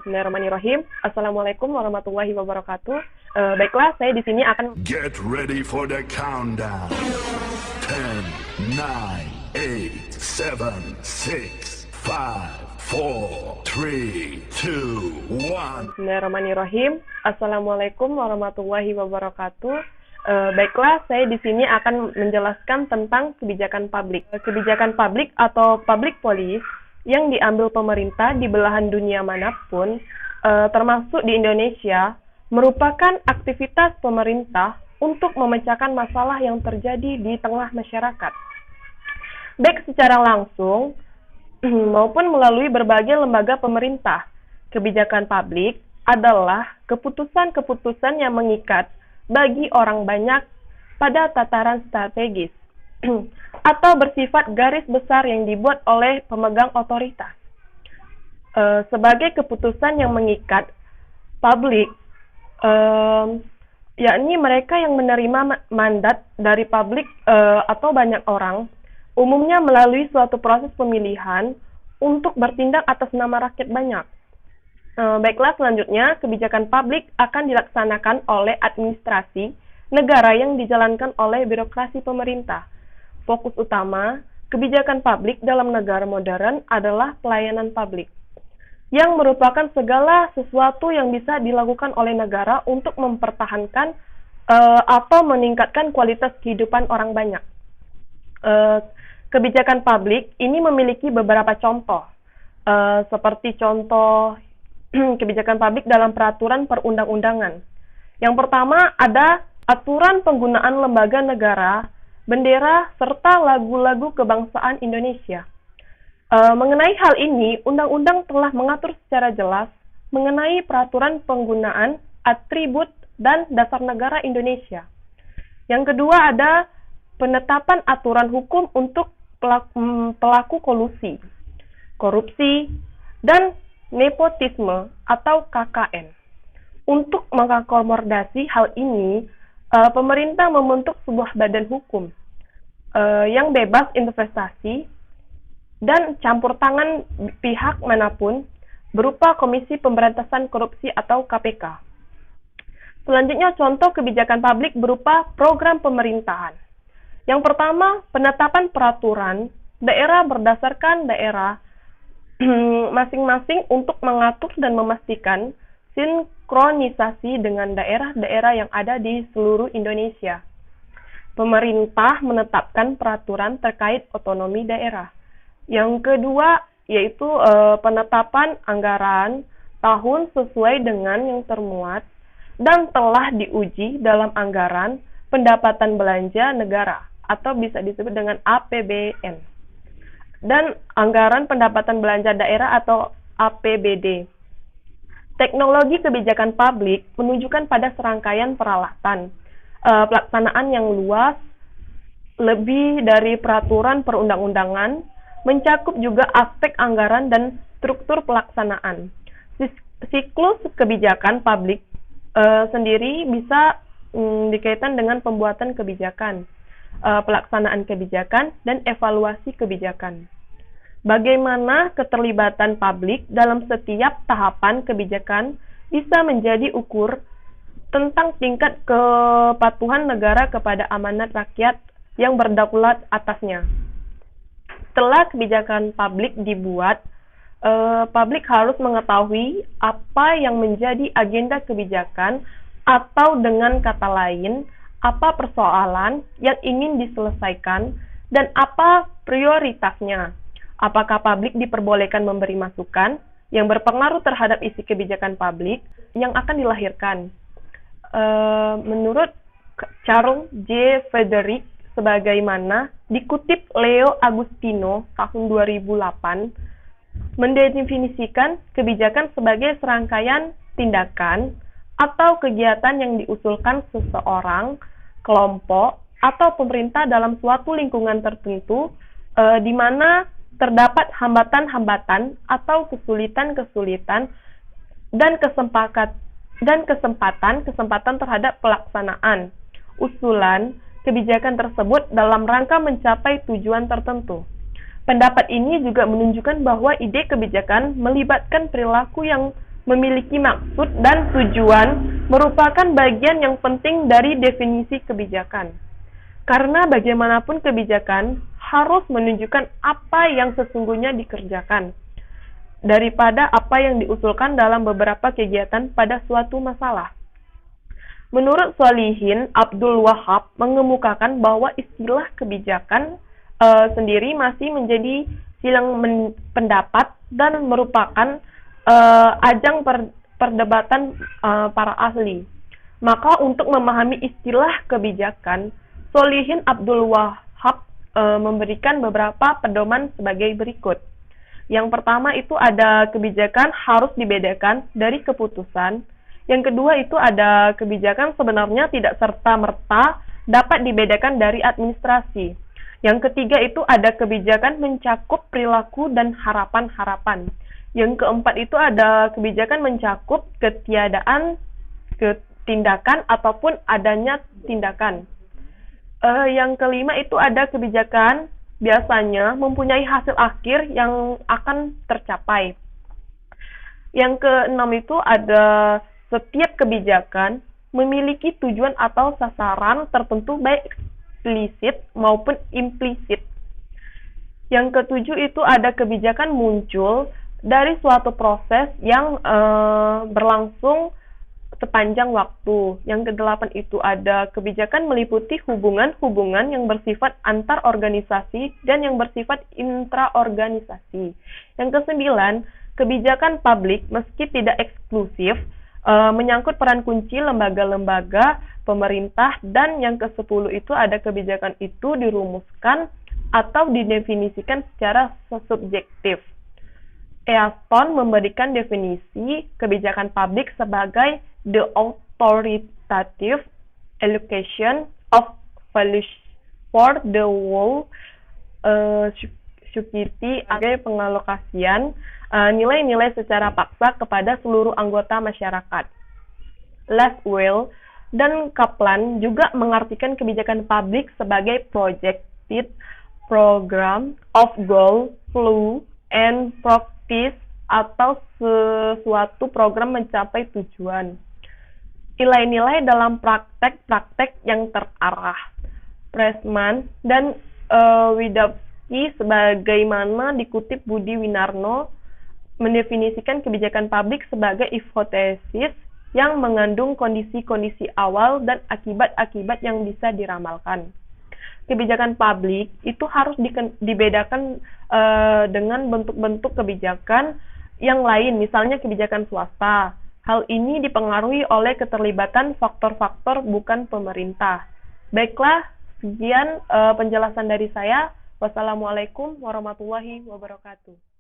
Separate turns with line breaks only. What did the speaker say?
Bismillahirrahmanirrahim. Assalamualaikum warahmatullahi wabarakatuh. Baiklah, saya di sini akan
Get ready for the countdown. 10, 9, 8, 7, 6, 5, 4, 3, 2, 1.
Bismillahirrahmanirrahim. Assalamualaikum warahmatullahi wabarakatuh. Baiklah, saya di sini akan menjelaskan tentang kebijakan publik. Kebijakan publik atau public policy yang diambil pemerintah di belahan dunia manapun, termasuk di Indonesia, merupakan aktivitas pemerintah untuk memecahkan masalah yang terjadi di tengah masyarakat, baik secara langsung maupun melalui berbagai lembaga pemerintah. Kebijakan publik adalah keputusan-keputusan yang mengikat bagi orang banyak pada tataran strategis atau bersifat garis besar yang dibuat oleh pemegang otoritas. Sebagai keputusan yang mengikat publik, yakni mereka yang menerima mandat dari publik atau banyak orang, umumnya melalui suatu proses pemilihan untuk bertindak atas nama rakyat banyak. Baiklah, selanjutnya, kebijakan publik akan dilaksanakan oleh administrasi negara yang dijalankan oleh birokrasi pemerintah. Fokus utama kebijakan publik dalam negara modern adalah pelayanan publik, yang merupakan segala sesuatu yang bisa dilakukan oleh negara untuk mempertahankan atau meningkatkan kualitas kehidupan orang banyak. Kebijakan publik ini memiliki beberapa contoh, seperti contoh kebijakan publik dalam peraturan perundang-undangan. Yang pertama ada aturan penggunaan lembaga negara, bendera, serta lagu-lagu kebangsaan Indonesia. Mengenai hal ini, undang-undang telah mengatur secara jelas mengenai peraturan penggunaan atribut dan dasar negara Indonesia. Yang kedua ada penetapan aturan hukum untuk pelaku kolusi, korupsi, dan nepotisme atau KKN. Untuk mengakomodasi hal ini, pemerintah membentuk sebuah badan hukum yang bebas investasi dan campur tangan pihak manapun berupa Komisi Pemberantasan Korupsi atau KPK. Selanjutnya, contoh kebijakan publik berupa program pemerintahan. Yang pertama, penetapan peraturan daerah berdasarkan daerah masing-masing untuk mengatur dan memastikan sinkronisasi dengan daerah-daerah yang ada di seluruh Indonesia. Pemerintah menetapkan peraturan terkait otonomi daerah. Yang kedua yaitu penetapan anggaran tahun sesuai dengan yang termuat dan telah diuji dalam anggaran pendapatan belanja negara atau bisa disebut dengan APBN dan anggaran pendapatan belanja daerah atau APBD. Teknologi kebijakan publik menunjukkan pada serangkaian peralatan pelaksanaan yang luas, lebih dari peraturan perundang-undangan, mencakup juga aspek anggaran dan struktur pelaksanaan. Siklus kebijakan publik sendiri bisa dikaitkan dengan pembuatan kebijakan, pelaksanaan kebijakan, dan evaluasi kebijakan. Bagaimana keterlibatan publik dalam setiap tahapan kebijakan bisa menjadi ukur tentang tingkat kepatuhan negara kepada amanat rakyat yang berdaulat atasnya. Setelah kebijakan publik dibuat, publik harus mengetahui apa yang menjadi agenda kebijakan atau dengan kata lain, apa persoalan yang ingin diselesaikan dan apa prioritasnya. Apakah publik diperbolehkan memberi masukan yang berpengaruh terhadap isi kebijakan publik yang akan dilahirkan? Menurut Charles J. Frederick, sebagaimana dikutip Leo Agustino tahun 2008, mendefinisikan kebijakan sebagai serangkaian tindakan atau kegiatan yang diusulkan seseorang, kelompok, atau pemerintah dalam suatu lingkungan tertentu di mana terdapat hambatan-hambatan atau kesulitan-kesulitan dan kesempatan terhadap pelaksanaan usulan kebijakan tersebut dalam rangka mencapai tujuan tertentu. Pendapat ini juga menunjukkan bahwa ide kebijakan melibatkan perilaku yang memiliki maksud dan tujuan merupakan bagian yang penting dari definisi kebijakan. Karena bagaimanapun kebijakan harus menunjukkan apa yang sesungguhnya dikerjakan, daripada apa yang diusulkan dalam beberapa kegiatan pada suatu masalah. Menurut Sholihin Abdul Wahab mengemukakan bahwa istilah kebijakan sendiri masih menjadi silang pendapat dan merupakan ajang perdebatan para ahli. Maka untuk memahami istilah kebijakan, Sholihin Abdul Wahab memberikan beberapa pedoman sebagai berikut. Yang pertama itu ada kebijakan harus dibedakan dari keputusan. Yang kedua itu ada kebijakan sebenarnya tidak serta-merta dapat dibedakan dari administrasi. Yang ketiga itu ada kebijakan mencakup perilaku dan harapan-harapan. Yang keempat itu ada kebijakan mencakup ketiadaan tindakan ataupun adanya tindakan. Yang kelima itu ada kebijakan biasanya mempunyai hasil akhir yang akan tercapai. Yang keenam itu ada setiap kebijakan memiliki tujuan atau sasaran tertentu baik eksplisit maupun implisit. Yang ketujuh itu ada kebijakan muncul dari suatu proses yang berlangsung sepanjang waktu. Yang kedelapan itu ada kebijakan meliputi hubungan-hubungan yang bersifat antar organisasi dan yang bersifat intraorganisasi. Yang kesembilan, kebijakan publik meski tidak eksklusif menyangkut peran kunci lembaga-lembaga pemerintah, dan yang ke-10 itu ada kebijakan itu dirumuskan atau didefinisikan secara subjektif. Easton memberikan definisi kebijakan publik sebagai the authoritative allocation of values for the whole society sebagai pengalokasian nilai-nilai secara paksa kepada seluruh anggota masyarakat. Laswell dan Kaplan juga mengartikan kebijakan publik sebagai projected program of goal, flow, and practice atau sesuatu program mencapai tujuan. Nilai-nilai dalam praktek-praktek yang terarah. Pressman dan Widawski sebagaimana dikutip Budi Winarno mendefinisikan kebijakan publik sebagai hipotesis yang mengandung kondisi-kondisi awal dan akibat-akibat yang bisa diramalkan. Kebijakan publik itu harus dibedakan dengan bentuk-bentuk kebijakan yang lain, misalnya kebijakan swasta. Hal ini dipengaruhi oleh keterlibatan faktor-faktor bukan pemerintah. Baiklah, sekian penjelasan dari saya. Wassalamualaikum warahmatullahi wabarakatuh.